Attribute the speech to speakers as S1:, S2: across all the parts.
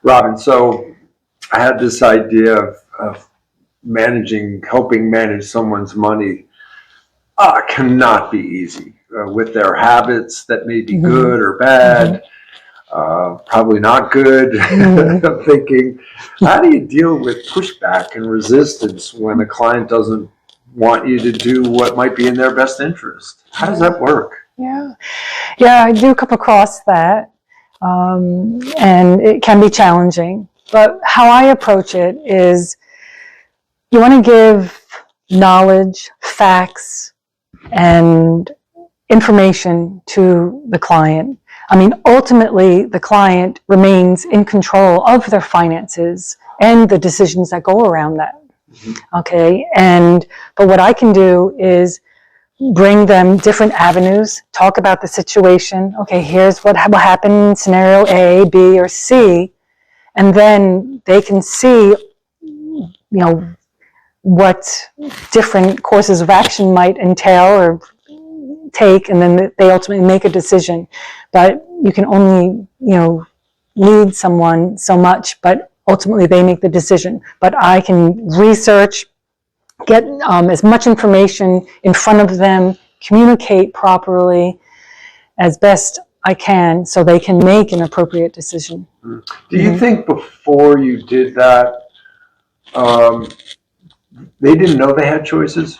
S1: Robin, so I had this idea of helping manage someone's money. Cannot be easy with their habits that may be good or bad. Probably not good. I'm thinking, how do you deal with pushback and resistance when a client doesn't want you to do what might be in their best interest? How does that work?
S2: Yeah, I do come across that, and it can be challenging. But how I approach it is, you want to give knowledge, facts, and information to the client. I mean, ultimately, the client remains in control of their finances and the decisions that go around that. Okay, but what I can do is bring them different avenues, talk about the situation. Okay, here's what will happen in scenario A, B, or C, and then they can see, what different courses of action might entail or take, and then they ultimately make a decision. But you can only, lead someone so much, but ultimately they make the decision. But I can research, get as much information in front of them, communicate properly as best I can so they can make an appropriate decision.
S1: Do you think before you did that, they didn't know they had choices?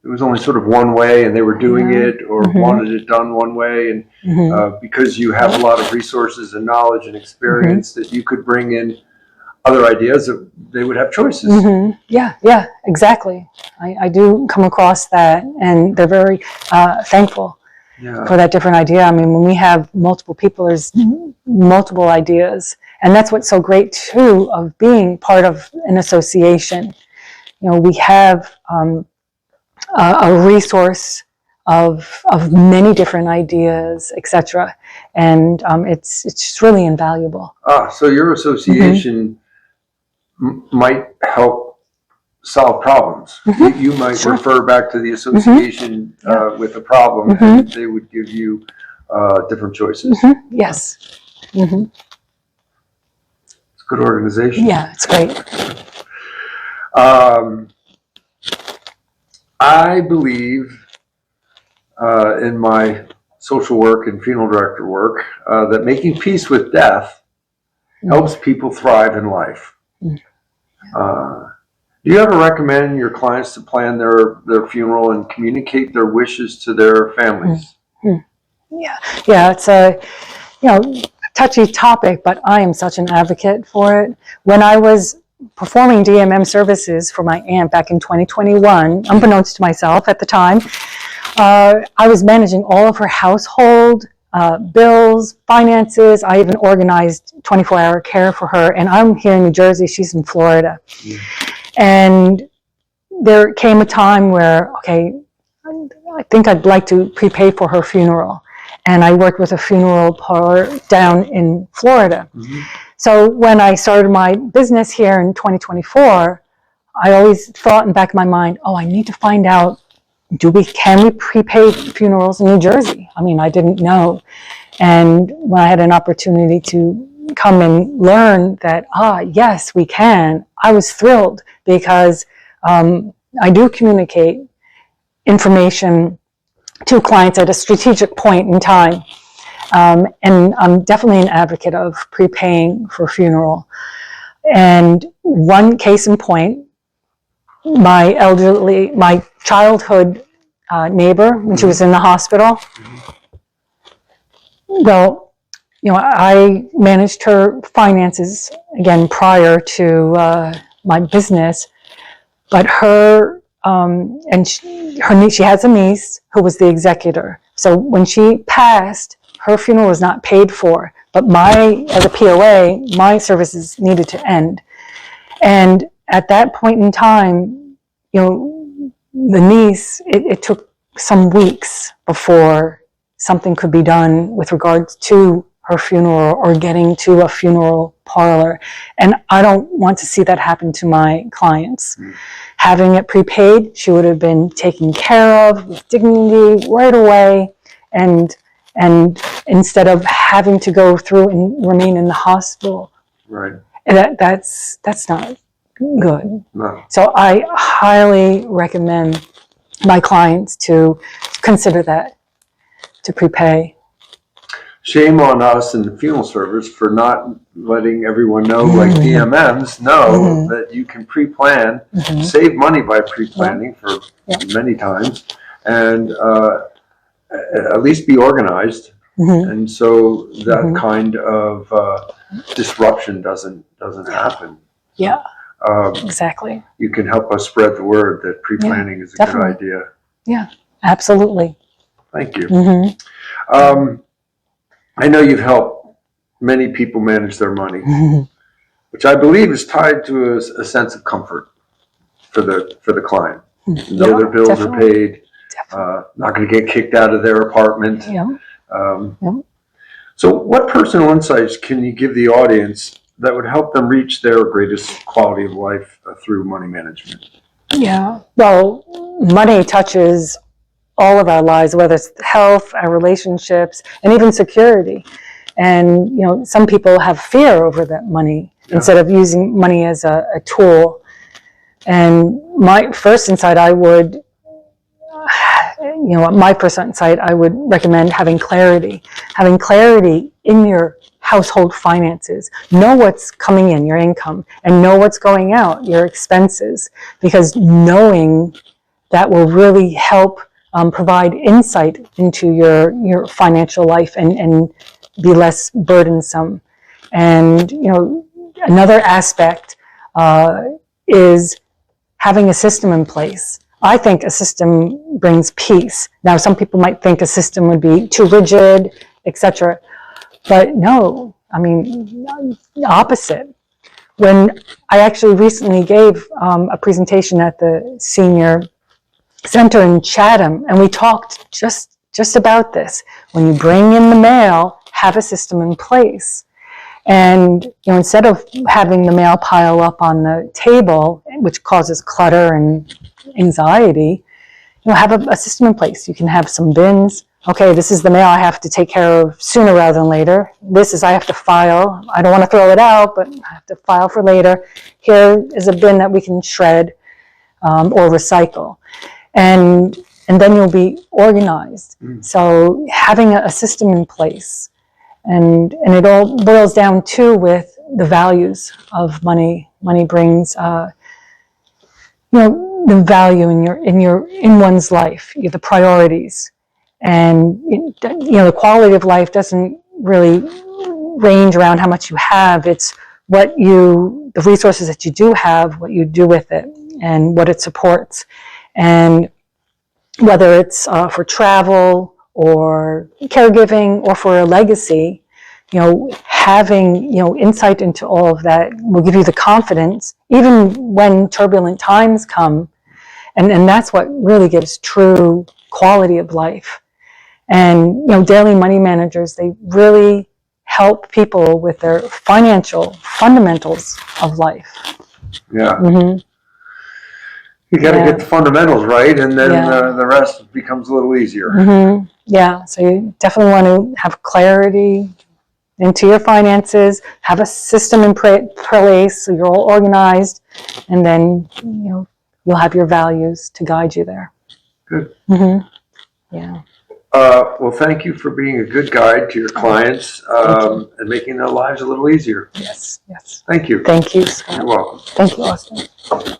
S1: It was only sort of one way and they were doing it or wanted it done one way, and because you have a lot of resources and knowledge and experience that you could bring in other ideas, that they would have choices.
S2: Yeah, exactly. I do come across that, and they're very thankful for that different idea. I mean, when we have multiple people, there's multiple ideas, and that's what's so great too of being part of an association. We have a resource of many different ideas, etc., and it's just really invaluable.
S1: So your association might help solve problems. You might refer back to the association with a problem, and they would give you different choices.
S2: Yes.
S1: It's a good organization.
S2: Yeah, it's great.
S1: I believe in my social work and funeral director work that making peace with death helps people thrive in life. Do you ever recommend your clients to plan their funeral and communicate their wishes to their families?
S2: Yeah, it's a touchy topic, but I am such an advocate for it. When I was performing DMM services for my aunt back in 2021, unbeknownst to myself at the time, I was managing all of her household bills, finances. I even organized 24-hour care for her, and I'm here in New Jersey, she's in Florida. And there came a time where, okay, I think I'd like to prepay for her funeral. And I worked with a funeral parlor down in Florida. So when I started my business here in 2024, I always thought in the back of my mind, I need to find out, can we prepay funerals in New Jersey? I mean, I didn't know. And when I had an opportunity to come and learn that, yes, we can, I was thrilled, because I do communicate information to clients at a strategic point in time. And I'm definitely an advocate of prepaying for funeral. And one case in point, my childhood neighbor, when she was in the hospital, well, I managed her finances, again, prior to my business, but she has a niece who was the executor. So when she passed, her funeral was not paid for, but as a POA, my services needed to end. And at that point in time, the niece, it took some weeks before something could be done with regards to her funeral or getting to a funeral parlor. And I don't want to see that happen to my clients. Having it prepaid, she would have been taken care of with dignity right away, and instead of having to go through and remain in the hospital
S1: Right.
S2: And that's not good.
S1: No.
S2: So I highly recommend my clients to consider that, to prepay.
S1: Shame on us in the funeral service for not letting everyone know, like DMMs know that you can pre-plan, save money by pre-planning for many times, and at least be organized. And so that kind of disruption doesn't happen.
S2: Yeah, exactly.
S1: You can help us spread the word that pre-planning is a
S2: definitely.
S1: good idea.
S2: Yeah, absolutely.
S1: Thank you. I know you've helped many people manage their money, which I believe is tied to a sense of comfort for the client. Know their bills are paid, not going to get kicked out of their apartment. So what personal insights can you give the audience that would help them reach their greatest quality of life through money management?
S2: Yeah, well, money touches all of our lives, whether it's health, our relationships, and even security. And, you know, some people have fear over that money instead of using money as a tool. And my first insight, I would recommend having clarity in your household finances. Know what's coming in, your income, and know what's going out, your expenses, because knowing that will really help provide insight into your financial life and be less burdensome. And, you know, another aspect is having a system in place. I think a system brings peace. Now, some people might think a system would be too rigid, etc. But no, I mean, opposite. When I actually recently gave a presentation at the senior center in Chatham, and we talked just about this. When you bring in the mail, have a system in place. And, you know, instead of having the mail pile up on the table, which causes clutter and anxiety, you know, have a system in place. You can have some bins. Okay, this is the mail I have to take care of sooner rather than later. This is I have to file. I don't want to throw it out, but I have to file for later. Here is a bin that we can shred or recycle. And then you'll be organized. So having a system in place. And it all boils down too with the values of money. Money brings, you know, the value in one's life, the priorities, and you know, the quality of life doesn't really range around how much you have. It's the resources that you do have, what you do with it, and what it supports, and whether it's for travel or caregiving or for a legacy, you know, having, you know, insight into all of that will give you the confidence, even when turbulent times come. And that's what really gives true quality of life. And, you know, daily money managers, they really help people with their financial fundamentals of life.
S1: Yeah. You got to get the fundamentals right, and then the rest becomes a little easier.
S2: Yeah, so you definitely want to have clarity into your finances, have a system in place so you're all organized, and then, you know, you'll have your values to guide you there.
S1: Good.
S2: Yeah.
S1: Well, thank you for being a good guide to your clients and making their lives a little easier.
S2: Yes.
S1: Thank you.
S2: Thank you, Scott.
S1: You're welcome.
S2: Thank you, Austin.